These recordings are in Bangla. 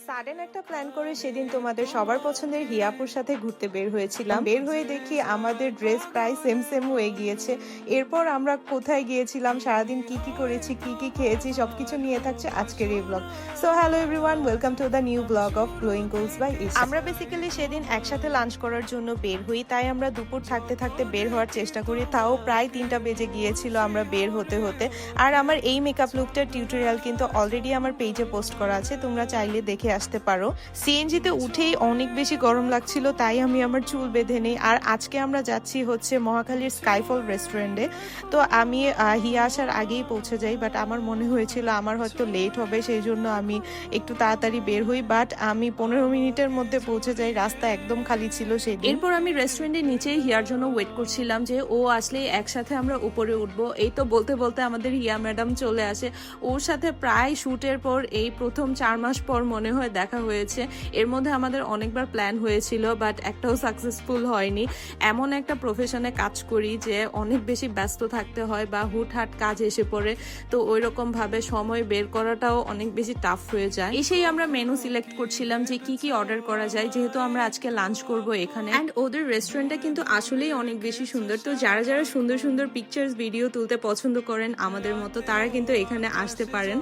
সাডেন একটা প্ল্যান করে সেদিন তোমাদের সবার পছন্দের হিয়াপুর সাথে ঘুরতে বের হয়েছিলাম। বের হয়ে দেখি আমাদের ড্রেস প্রায় সেম সেম হয়ে গিয়েছে। এরপর আমরা কোথায় গিয়েছিলাম, সারাদিন কি কি করেছি, কি কি খেয়েছি, সবকিছু নিয়ে থাকছে আজকের এই blog. So hello everyone, welcome to the new blog of glowing goals by Isha. আমরা বেসিক্যালি সেদিন একসাথে লাঞ্চ করার জন্য বের হই, তাই আমরা দুপুর থাকতে থাকতে বের হওয়ার চেষ্টা করি। তাও প্রায় 3টা বেজে গিয়েছিল আমরা বের হতে হতে। আর আমার এই মেকআপ লুকটার টিউটোরিয়াল কিন্তু অলরেডি আমার পেজে পোস্ট করা আছে, তোমরা চাইলে দেখে আসতে পারো। সিএনজিতে উঠেই অনেক বেশি গরম লাগছিল, তাই আমি আমার চুল বেঁধে নিই। আর আজকে আমরা যাচ্ছি হচ্ছে মহাখালীর স্কাইফল রেস্টুরেন্টে। তো আমি হিয়া আসার আগেই পৌঁছে যাই, বাট আমার মনে হয়েছিল আমার হয়তো লেট হবে, সেই জন্য আমি একটু তাড়াতাড়ি বের হই। বাট আমি 15 মিনিটের মধ্যে পৌঁছে যাই, রাস্তা একদম খালি ছিল সেই। এরপর আমি রেস্টুরেন্টের নিচেই হিয়ার জন্য ওয়েট করছিলাম যে ও আসলে একসাথে আমরা উপরে উঠবো। এই তো বলতে বলতে আমাদের হিয়া ম্যাডাম চলে আসে। ওর সাথে প্রায় শুটের পর এই প্রথম 4 মাস পর মনে হয় দেখা হয়েছে। এর মধ্যে আমাদের অনেকবার প্ল্যান হয়েছিল, বাট একটাও সাকসেসফুল হয়নি। এমন একটা প্রফেশনে কাজ করি যে অনেক বেশি ব্যস্ত থাকতে হয় বা হুটহাট কাজ এসে পড়ে, তো ওই রকম ভাবে সময় বের করাটাও অনেক বেশি টাফ হয়ে যায়। এসেই আমরা মেনু সিলেক্ট করছিলাম যে কি কি অর্ডার করা যায়, যেহেতু আমরা আজকে লাঞ্চ করব এখানে। অ্যান্ড ওদের রেস্টুরেন্টটা কিন্তু আসলেই অনেক বেশি সুন্দর। তো যারা যারা সুন্দর সুন্দর পিকচার্স ভিডিও তুলতে পছন্দ করেন আমাদের মতো, তারা কিন্তু এখানে আসতে পারেন।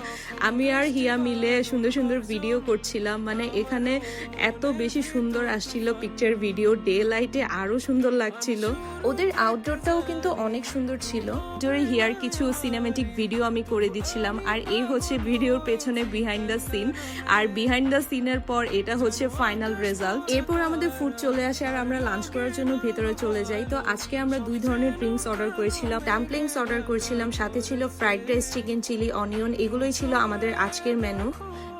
আমি আর হিয়া মিলে সুন্দর সুন্দর ভিডিও করছিলাম, মানে এখানে এত বেশি সুন্দর আসছিল পিকচার ভিডিও, ডে লাইটে আরো সুন্দর লাগছিল। ওদের আউটডোরটাও কিন্তু অনেক সুন্দর ছিল। জোরে হিয়ার কিছু সিনেমেটিক ভিডিও আমি করে দিচ্ছিলাম, আর এই হচ্ছে ভিডিওর পেছনে বিহাইন্ড দ্য সিন। আর বিহাইন্ড দ্য সিনের পর এটা হচ্ছে ফাইনাল রেজাল্ট। এরপর আমাদের ফুড চলে আসে আর আমরা লাঞ্চ করার জন্য ভেতরে চলে যাই। তো আজকে আমরা 2 ধরনের ড্রিঙ্কস অর্ডার করেছিলাম, ডাম্পলিংস অর্ডার করেছিলাম, সাথে ছিল fried rice, chicken, chilli, onion. এগুলোই ছিল আমাদের আজকের মেনু।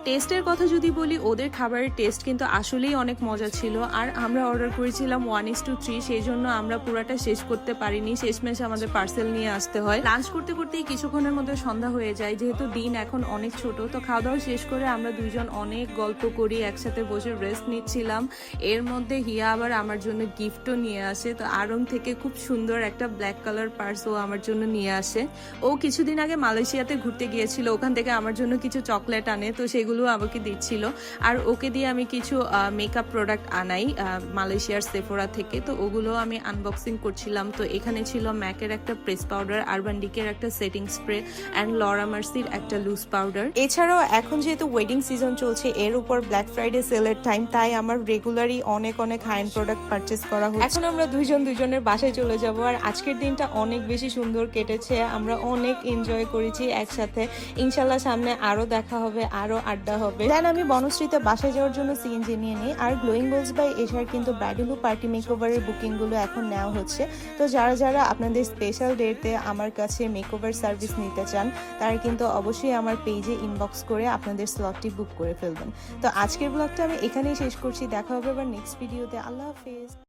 টেস্টের কথা যদি বলি, ওদের খাবারের টেস্ট কিন্তু আসলেই অনেক মজা ছিল। আর আমরা অর্ডার করেছিলাম 1:3, সেই জন্য আমরা পুরাটা শেষ করতে পারিনি, শেষমেশ আমাদের পার্সেল নিয়ে আসতে হয়। লাঞ্চ করতে করতেই কিছুক্ষণের মধ্যে সন্ধ্যা হয়ে যায়, যেহেতু দিন এখন অনেক ছোট। তো খাওয়া দাওয়া শেষ করে আমরা দুজন অনেক গল্প করি, একসাথে বসে রেস্ট নিচ্ছিলাম। এর মধ্যে হিয়া আবার আমার জন্য গিফটও নিয়ে আসে। তো আড়ং থেকে খুব সুন্দর একটা ব্ল্যাক কালার পার্স ও আমার জন্য নিয়ে আসে। ও কিছুদিন আগে মালয়েশিয়াতে ঘুরতে গিয়েছিল, ওখান থেকে আমার জন্য কিছু চকলেট আনে, তো সেগুলো আমাকে দিচ্ছিল। আর ওকে দিয়ে আমি কিছু মেকআপ প্রোডাক্ট আনাই মালয়েশিয়ার সেফোরা থেকে, তো ওগুলো আমি আনবক্সিং করছিলাম। তো এখানে ছিল ম্যাকের একটা প্রেস পাউডার, আরবান ডিকের একটা সেটিং স্প্রে, অ্যান্ড লরা মার্সির একটা লুজ পাউডার। এছাড়াও এখন যেহেতু ওয়েডিং সিজন চলছে, এর উপর ব্ল্যাক ফ্রাইডে সেলের টাইম, তাই আমার রেগুলারই অনেক হাই এন্ড প্রোডাক্ট পারচেস করা হচ্ছে। এখন আমরা দুজনের বাসায় চলে যাব। আর আজকের দিনটা অনেক বেশি সুন্দর কেটেছে, আমরা অনেক এনজয় করেছি একসাথে। ইনশাল্লাহ সামনে আরো দেখা হবে, আরো আড্ডা হবে। দেন আমি বনশ্রীতে বাসায় যাওয়ার জন্য সিএনজি নিয়ে নিই। আর গ্লোয়িং গোলস বাই এশার কিন্তু ব্রাইডাল পার্টি মেকওভারের বুকিং গুলো এখন নেওয়া হচ্ছে। তো যারা যারা আপনাদের স্পেশাল ডেতে আমার কাছে মেকওভার সার্ভিস নিতে চান, তারা কিন্তু অবশ্যই আমার পেজে ইনবক্স করে আপনাদের স্লটটি বুক করে ফেলবেন। তো আজকের ব্লগটা আমি এখানেই শেষ করছি, দেখা হবে আবার নেক্সট ভিডিওতে। আল্লাহ হাফেজ।